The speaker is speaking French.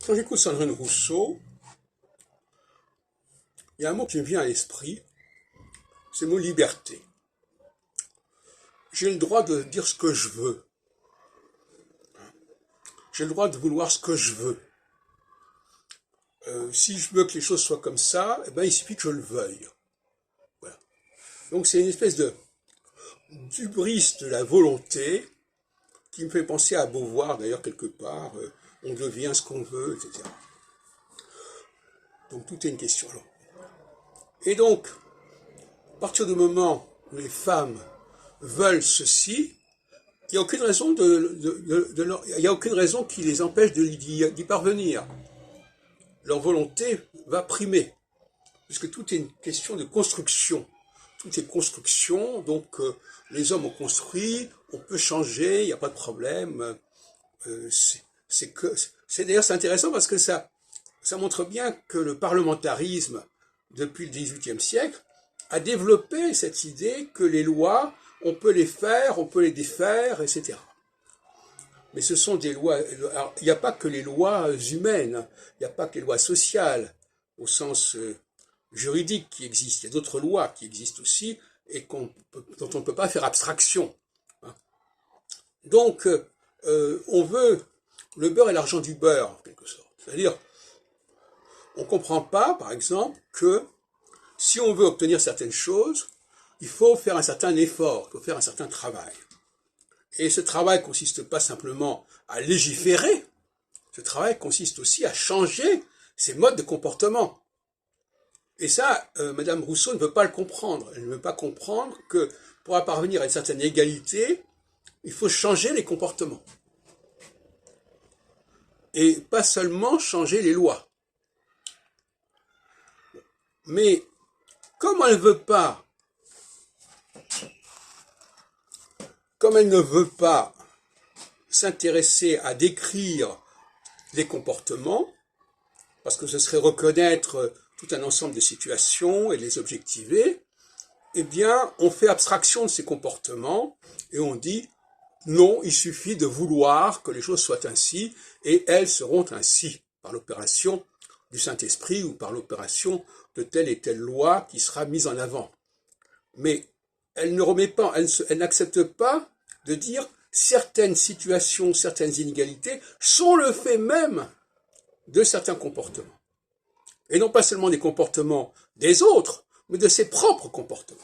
Quand j'écoute Sandrine Rousseau, il y a un mot qui me vient à l'esprit, c'est le mot liberté. J'ai le droit de dire ce que je veux. J'ai le droit de vouloir ce que je veux. Si je veux que les choses soient comme ça, eh ben, il suffit que je le veuille. Voilà. Donc c'est une espèce d'hubris de la volonté qui me fait penser à Beauvoir, d'ailleurs, quelque part. On devient ce qu'on veut, etc. Donc tout est une question. Alors. Et donc, à partir du moment où les femmes veulent ceci, il n'y a aucune raison il y a aucune raison qui les empêche d'y parvenir. Leur volonté va primer, puisque tout est une question de construction. Tout est construction, donc les hommes ont construit, on peut changer, il n'y a pas de problème. D'ailleurs c'est intéressant parce que ça montre bien que le parlementarisme, depuis le XVIIIe siècle, a développé cette idée que les lois, on peut les faire, on peut les défaire, etc. Mais ce sont des lois. Alors, il n'y a pas que les lois humaines, il n'y a pas que les lois sociales, au sens juridique qui existent. Il y a d'autres lois qui existent aussi et dont on ne peut pas faire abstraction. Donc, on veut le beurre et l'argent du beurre, en quelque sorte. C'est-à-dire, on ne comprend pas, par exemple, que si on veut obtenir certaines choses, il faut faire un certain effort, il faut faire un certain travail. Et ce travail ne consiste pas simplement à légiférer, ce travail consiste aussi à changer ses modes de comportement. Et ça, Madame Rousseau ne veut pas le comprendre. Elle ne veut pas comprendre que pour parvenir à une certaine égalité, il faut changer les comportements. Et pas seulement changer les lois. Mais comme elle ne veut pas s'intéresser à décrire les comportements, parce que ce serait reconnaître tout un ensemble de situations et les objectiver, eh bien, on fait abstraction de ces comportements et on dit non, il suffit de vouloir que les choses soient ainsi et elles seront ainsi par l'opération du Saint-Esprit ou par l'opération de telle et telle loi qui sera mise en avant. Mais elle ne remet pas, elle n'accepte pas de dire certaines situations, certaines inégalités sont le fait même de certains comportements. Et non pas seulement des comportements des autres, mais de ses propres comportements.